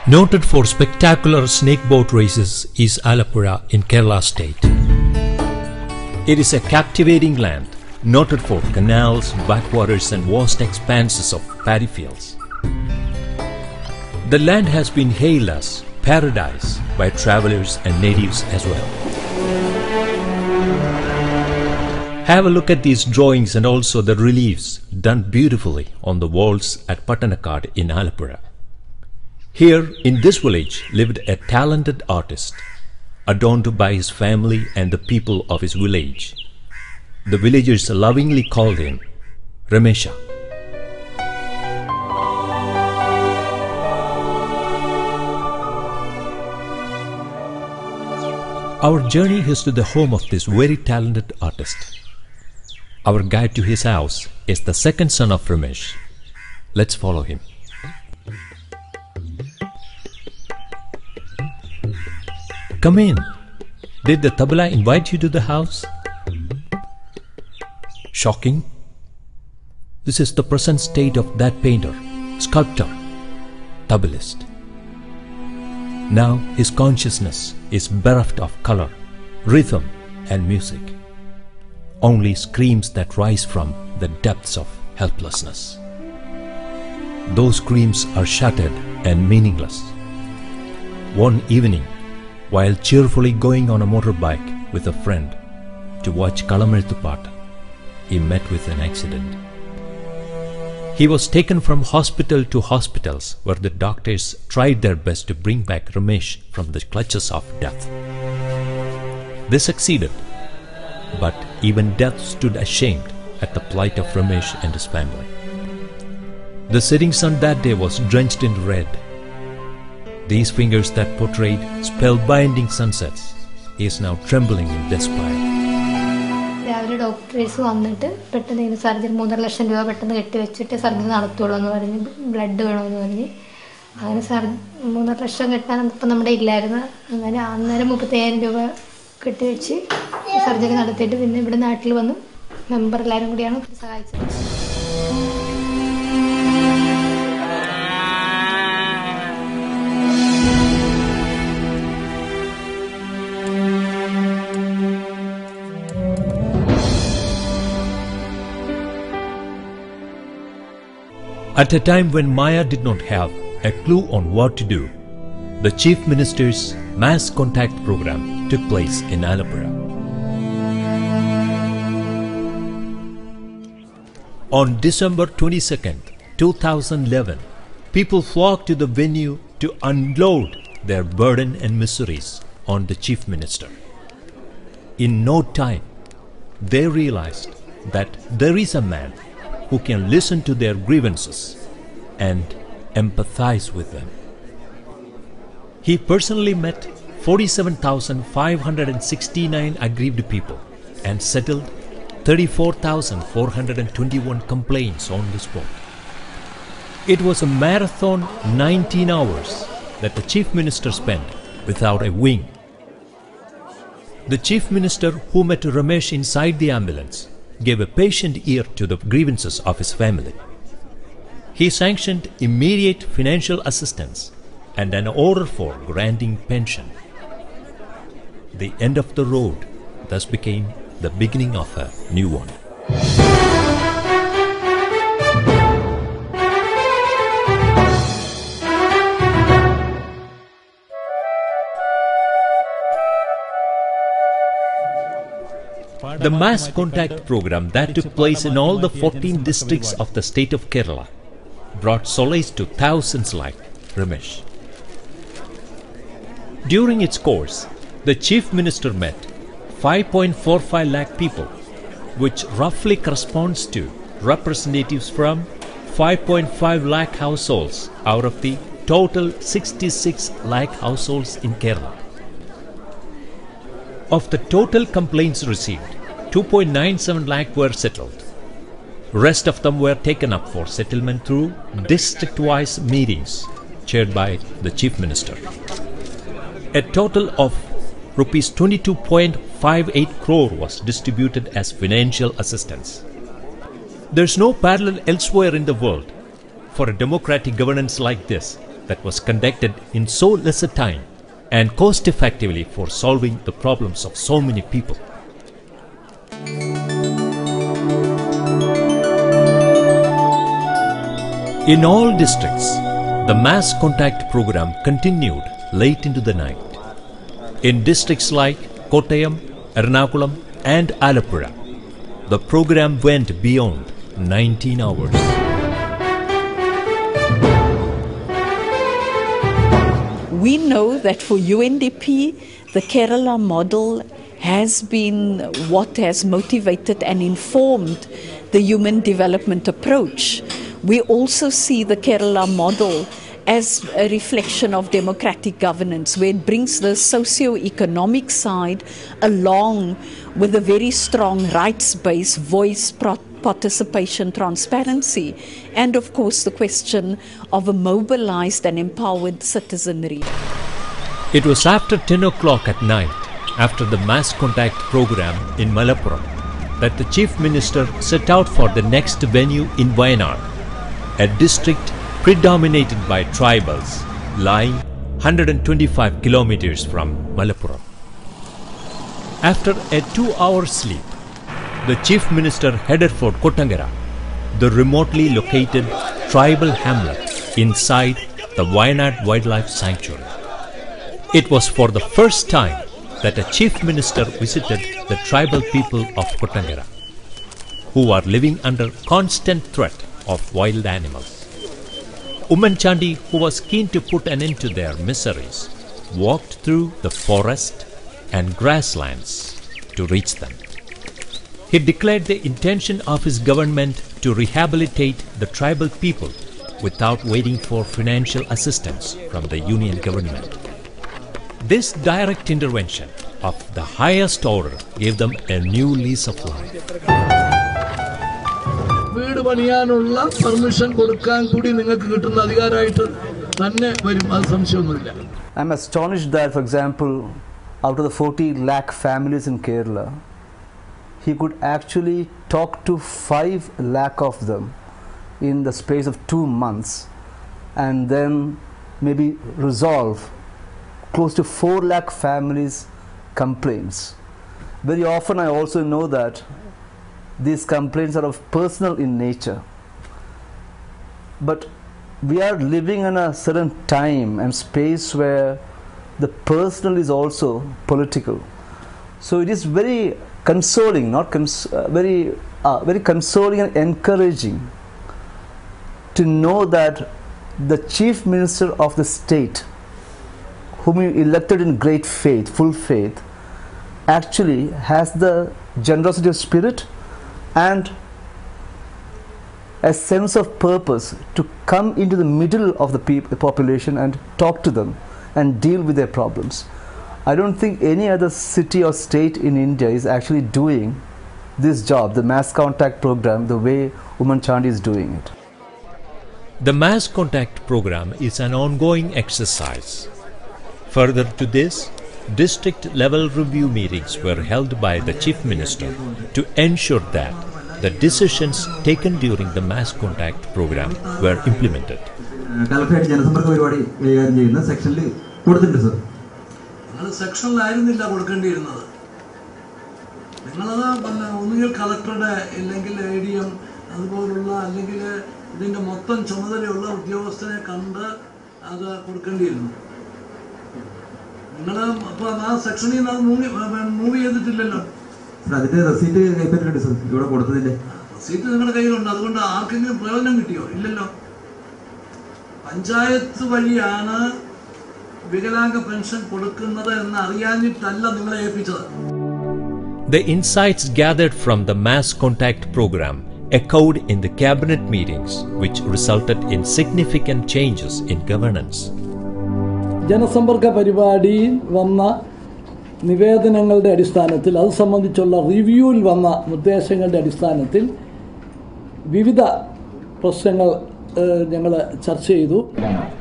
Noted for spectacular snake boat races is Alappuzha in Kerala state. It is a captivating land, noted for canals, backwaters and vast expanses of paddy fields. The land has been hailed as paradise by travelers and natives as well. Have a look at these drawings and also the reliefs done beautifully on the walls at Pattanakad in Alappuzha. Here in this village lived a talented artist, adorned by his family and the people of his village. The villagers lovingly called him Ramesha. Our journey is to the home of this very talented artist. Our guide to his house is the second son of Ramesh. Let's follow him. Come in. Did the tabla invite you to the house? Shocking. This is the present state of that painter, sculptor, tableist. Now his consciousness is bereft of color, rhythm and music. Only screams that rise from the depths of helplessness. Those screams are shattered and meaningless. One evening, while cheerfully going on a motorbike with a friend to watch Kalamarthupata, he met with an accident. He was taken from hospital to hospitals where the doctors tried their best to bring back Ramesh from the clutches of death. They succeeded, but even death stood ashamed at the plight of Ramesh and his family. The setting sun that day was drenched in red. These fingers that portrayed spellbinding sunsets, he is now trembling in despair. രാവിലെ doctors വന്നിട്ട് പെട്ടെന്ന് ഇങ്ങനെ surgery 3.5 ലക്ഷം രൂപ പെട്ടെന്ന് കെട്ടിവെച്ചിട്ട് surgery നടത്തുള്ളൂ എന്ന് പറഞ്ഞ് blood വേണമെന്ന് പറഞ്ഞ് അങ്ങനെ 3.5 ലക്ഷം കെട്ടാൻ ഇപ്പം നമ്മുടെ ഇല്ലായിരുന്നു. അങ്ങനെ അന്നേരം 35,000 രൂപ കെട്ടിവെച്ച് സർജറി നടത്തിയിട്ട് പിന്നെ ഇവിടെ നാട്ടിൽ വന്ന് മെമ്പർ എല്ലാവരും കൂടിയാണ് സഹായിച്ചത്. At a time when Maya did not have a clue on what to do, the Chief Minister's mass contact program took place in Alappuzha. On December 22nd, 2011, people flocked to the venue to unload their burden and miseries on the Chief Minister. In no time, they realized that there is a man who can listen to their grievances and empathize with them. He personally met 47,569 aggrieved people and settled 34,421 complaints on the spot. It was a marathon 19 hours that the Chief Minister spent without a wing. The Chief Minister, who met Ramesh inside the ambulance, gave a patient ear to the grievances of his family. He sanctioned immediate financial assistance and an order for granting pension. The end of the road thus became the beginning of a new one. The mass contact program that took place in all the 14 districts of the state of Kerala brought solace to thousands like Ramesh. During its course, the Chief Minister met 5.45 lakh people, which roughly corresponds to representatives from 5.5 lakh households out of the total 66 lakh households in Kerala. Of the total complaints received, 2.97 lakh were settled. Rest of them were taken up for settlement through district-wise meetings chaired by the Chief Minister. A total of Rs 22.58 crore was distributed as financial assistance. There is no parallel elsewhere in the world for a democratic governance like this that was conducted in so less a time and cost effectively for solving the problems of so many people. In all districts, the mass contact program continued late into the night. In districts like Kottayam, Ernakulam and Alappuzha, the program went beyond 19 hours. We know that for UNDP, the Kerala model has been what has motivated and informed the human development approach. We also see the Kerala model as a reflection of democratic governance, where it brings the socio-economic side along with a very strong rights-based voice participation, transparency, and of course the question of a mobilized and empowered citizenry. It was after 10 o'clock at night, after the mass contact program in Malappuram, that the Chief Minister set out for the next venue in Wayanad, a district predominated by tribals lying 125 kilometers from Malappuram. After a 2-hour sleep, the Chief Minister headed for Kottangara, the remotely located tribal hamlet inside the Wayanad Wildlife Sanctuary. It was for the first time that a Chief Minister visited the tribal people of Kottangara, who are living under constant threat of wild animals. Oommen Chandy, who was keen to put an end to their miseries, walked through the forest and grasslands to reach them. He declared the intention of his government to rehabilitate the tribal people without waiting for financial assistance from the union government. This direct intervention of the highest order gave them a new lease of life. വീട് പണിയാനുള്ള permission കൊടുക്കാൻ കൂടി നിങ്ങൾക്ക് കിട്ടുന്ന അധികാരമായിട്ട് തന്നെ വരും, അത് സംശയമൊന്നുമില്ല. I'm astonished that, for example, out of the 40 lakh families in Kerala, he could actually talk to 5 lakh of them in the space of 2 months and then maybe resolve close to 4 lakh families' complaints. Very often I also know that these complaints are of personal in nature, but we are living in a certain time and space where the personal is also political. So it is very consoling, very consoling and encouraging to know that the Chief Minister of the state, whom you elected in great faith, full faith, actually has the generosity of spirit and a sense of purpose to come into the middle of the population and talk to them and deal with their problems. I don't think any other city or state in India is actually doing this job, the mass contact program, the way Oommen Chandy is doing it. The mass contact program is an ongoing exercise. Further to this, district level review meetings were held by the Chief Minister to ensure that the decisions taken during the mass contact program were implemented. സെക്ഷനിലായിരുന്നില്ല കൊടുക്കേണ്ടിയിരുന്നത്. നിങ്ങളത് ഒന്നുകിൽ കളക്ടറുടെ അല്ലെങ്കിൽ ADM അതുപോലുള്ള അല്ലെങ്കിൽ ഇതിൻ്റെ മൊത്തം ചുമതലയുള്ള ഉദ്യോഗസ്ഥനെ കണ്ട് അത് കൊടുക്കേണ്ടിയിരുന്നു. നിങ്ങൾ അപ്പോൾ ആ സെക്ഷനിൽ നിന്ന് അത് മൂവ് ചെയ്തിട്ടില്ലല്ലോ. അതിന്റെ റെസീറ്റ് കൈപ്പറ്റിട്ടുണ്ട് സർ, ഇവിടെ കൊടുത്തതിന്റെ റെസീറ്റ് നിങ്ങളുടെ കയ്യിലുണ്ട്. അതുകൊണ്ട് ആർക്കെങ്കിലും പ്രയോജനം കിട്ടിയോ? ഇല്ലല്ലോ. പഞ്ചായത്ത് വഴിയാണ് വികലാംഗ പെൻഷൻ കൊടുക്കുന്നത് എന്ന് അറിയാഞ്ഞിട്ടല്ല നിങ്ങളെ ഏൽപ്പിച്ചത്. The insights gathered from the mass contact program echoed in the cabinet meetings, which resulted in significant changes in governance. ജനസമ്പർക്ക പരിപാടിയിൽ വന്ന നിവേദനങ്ങളുടെ അടിസ്ഥാനത്തിൽ അത് സംബന്ധിച്ചുള്ള റിവ്യൂവിൽ വന്ന നിർദ്ദേശങ്ങളുടെ അടിസ്ഥാനത്തിൽ വിവിധ പ്രശ്നങ്ങൾ ഞങ്ങൾ ചർച്ച ചെയ്തു.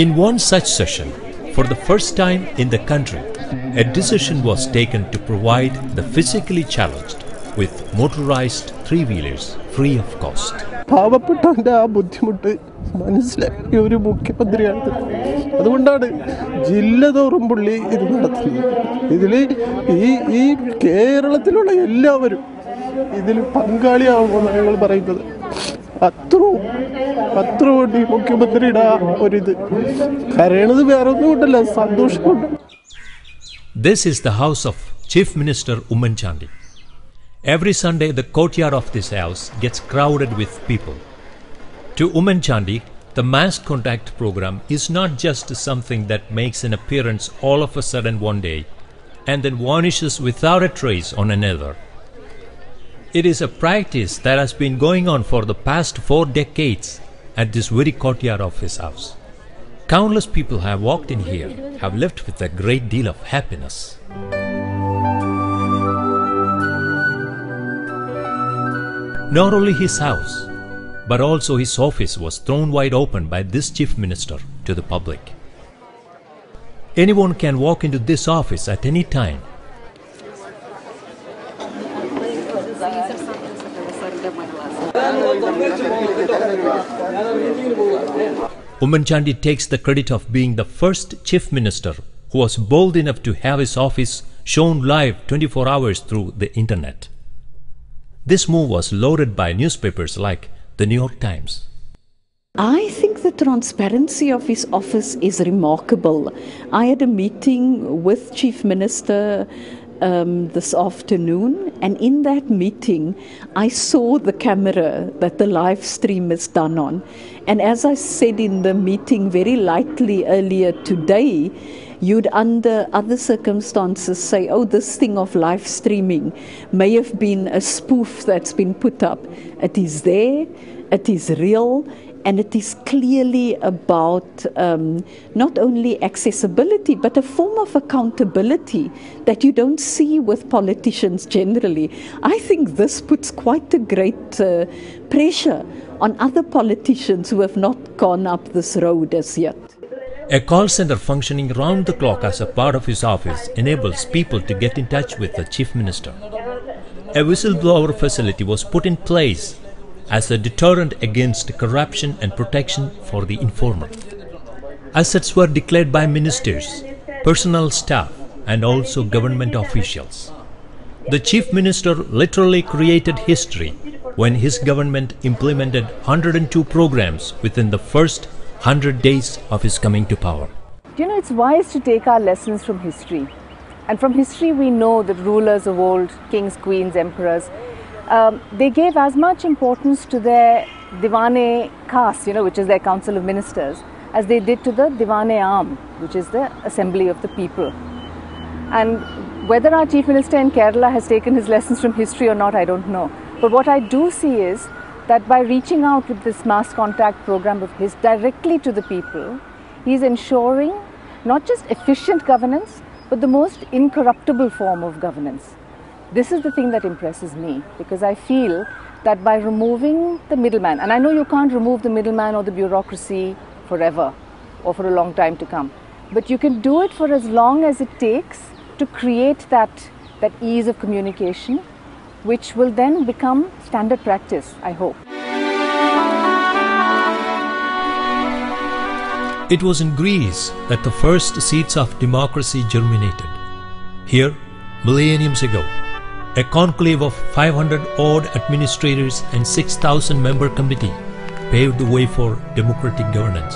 In one such session, for the first time in the country, a decision was taken to provide the physically challenged with motorized three-wheelers free of cost. പാവപ്പെട്ടവൻ്റെ ആ ബുദ്ധിമുട്ട് മനസ്സിലാക്കിയ ഒരു മുഖ്യമന്ത്രിയാണ്. അതുകൊണ്ടാണ് ജില്ല തോറും പുള്ളി ഇത് നടത്തുന്നത്. ഇതിൽ ഈ കേരളത്തിലുള്ള എല്ലാവരും ഇതിൽ പങ്കാളിയാവുമെന്നാണ് ഞങ്ങൾ പറയുന്നത്. അത്രയും ഈ മുഖ്യമന്ത്രിയുടെ ഒരിത് കരയണത് വേറെ ഒന്നും കൊണ്ടല്ല, സന്തോഷമുണ്ട്. This is the house of Chief Minister Oommen Chandy. Every Sunday, the courtyard of this house gets crowded with people. To Oommen Chandy, the mass contact program is not just something that makes an appearance all of a sudden one day and then vanishes without a trace on another. It is a practice that has been going on for the past 4 decades at this very courtyard of his house. Countless people have walked in here, have lived with a great deal of happiness. Not only his house, but also his office was thrown wide open by this chief minister to the public. Anyone can walk into this office at any time. Oommen Chandy takes the credit of being the first chief minister who was bold enough to have his office shown live 24 hours through the internet. This move was lauded by newspapers like the New York Times. I think the transparency of his office is remarkable. I had a meeting with Chief Minister this afternoon, and in that meeting I saw the camera that the live stream is done on, and as I said in the meeting very lightly earlier today, you'd under other circumstances say, oh, this thing of live streaming may have been a spoof that's been put up. It is there, it is real, and it is clearly about not only accessibility but a form of accountability that you don't see with politicians generally. I think this puts quite a great pressure on other politicians who have not gone up this road as yet. A call center functioning round the clock as a part of his office enables people to get in touch with the chief minister. A whistleblower facility was put in place as a deterrent against corruption and protection for the informer. Assets were declared by ministers, personnel staff, and also government officials. The chief minister literally created history when his government implemented 102 programs within the first 100 days of his coming to power. You know, it's wise to take our lessons from history. And from history we know that rulers of old, kings, queens, emperors, they gave as much importance to their Divane Khas, which is their council of ministers, as they did to the Divane Aam, which is the assembly of the people. And whether our chief minister in Kerala has taken his lessons from history or not, I don't know. But what I do see is that by reaching out with this mass contact program of his directly to the people, he is ensuring not just efficient governance, but the most incorruptible form of governance. This is the thing that impresses me, because I feel that by removing the middleman, and I know you can't remove the middleman or the bureaucracy forever or for a long time to come, but you can do it for as long as it takes to create that ease of communication, which will then become standard practice, I hope. It was in Greece that the first seeds of democracy germinated. Here, millenniums ago, a conclave of 500 odd administrators and 6,000 member committee paved the way for democratic governance.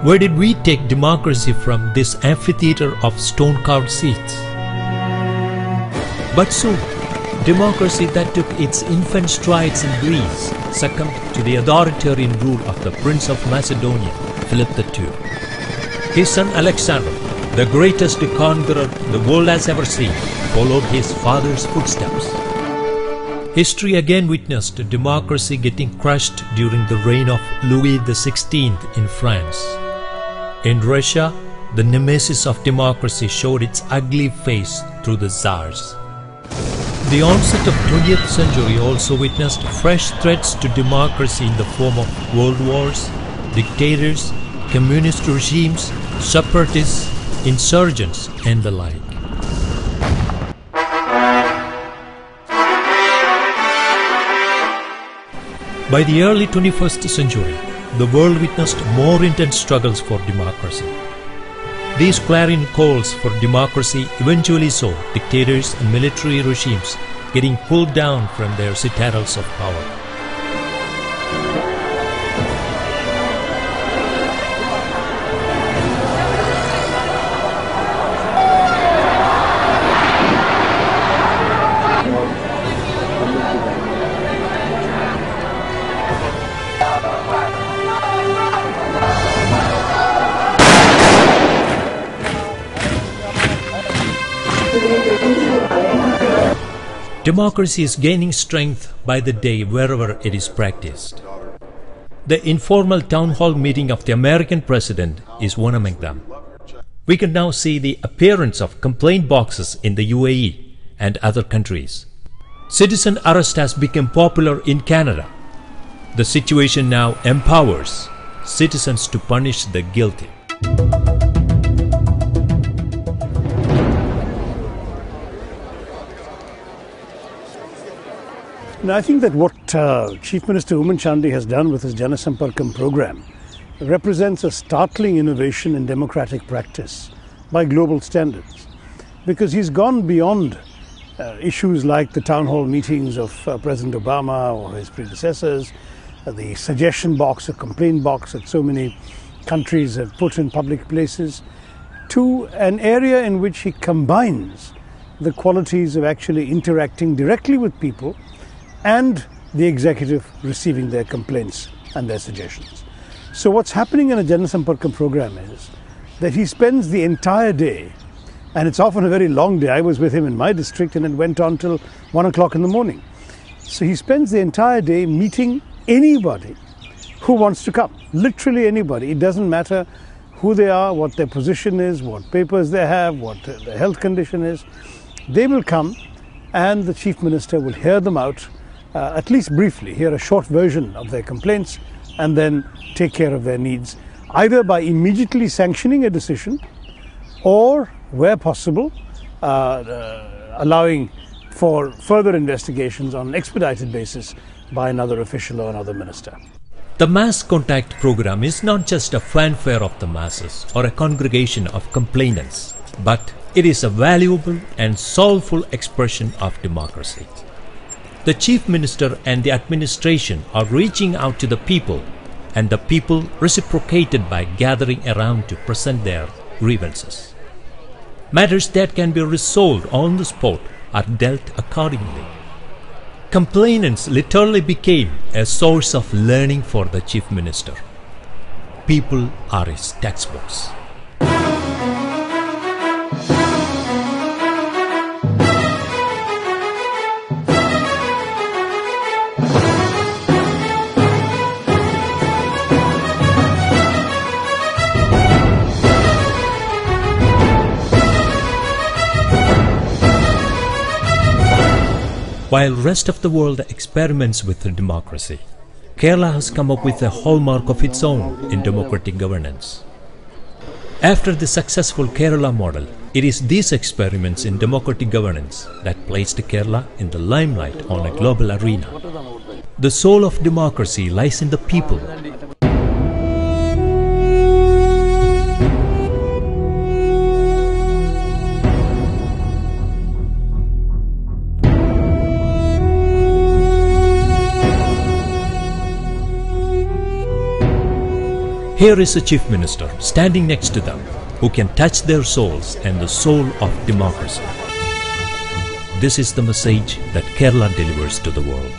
Where did we take democracy from this amphitheater of stone-carved seats? But soon, democracy that took its infant strides in Greece succumbed to the authoritarian rule of the Prince of Macedonia, Philip II. His son Alexander, the greatest conqueror the world has ever seen, followed his father's footsteps. History again witnessed democracy getting crushed during the reign of Louis XVI in France. In Russia, the nemesis of democracy showed its ugly face through the Tsars. The onset of 20th century also witnessed fresh threats to democracy in the form of world wars, dictators, communist regimes, separatists, insurgents, and the like. By the early 21st century, the world witnessed more intense struggles for democracy. These clarion calls for democracy eventually saw dictators and military regimes getting pulled down from their citadels of power. Democracy is gaining strength by the day wherever it is practiced. The informal town hall meeting of the American president is one among them. We can now see the appearance of complaint boxes in the UAE and other countries. Citizen arrest has become popular in Canada. The situation now empowers citizens to punish the guilty. Now, I think that what Chief Minister Oommen Chandy has done with his Janasamparkam program represents a startling innovation in democratic practice by global standards, because he's gone beyond issues like the town hall meetings of President Obama or his predecessors, the suggestion box or complaint box that so many countries have put in public places, to an area in which he combines the qualities of actually interacting directly with people and the executive receiving their complaints and their suggestions. So what's happening in a Janasamparkam program is that he spends the entire day, and it's often a very long day. I was with him in my district and it went on till 1 o'clock in the morning. So he spends the entire day meeting anybody who wants to come, literally anybody. It doesn't matter who they are, what their position is, what papers they have, what their health condition is. They will come and the Chief Minister will hear them out, at least briefly, hear a short version of their complaints and then take care of their needs, either by immediately sanctioning a decision or, where possible, allowing for further investigations on an expedited basis by another official or another minister. The Mass Contact program is not just a fanfare of the masses or a congregation of complainants, but it is a valuable and soulful expression of democracy. The Chief Minister and the administration are reaching out to the people, and the people reciprocated by gathering around to present their grievances. Matters that can be resolved on the spot are dealt accordingly. Complainants literally became a source of learning for the Chief Minister. People are his textbooks. While rest of the world experiments with democracy, Kerala has come up with a hallmark of its own in democratic governance. After the successful Kerala model, it is these experiments in democratic governance that placed Kerala in the limelight on a global arena. The soul of democracy lies in the people. Here is a Chief Minister standing next to them who can touch their souls and the soul of democracy. This is the message that Kerala delivers to the world.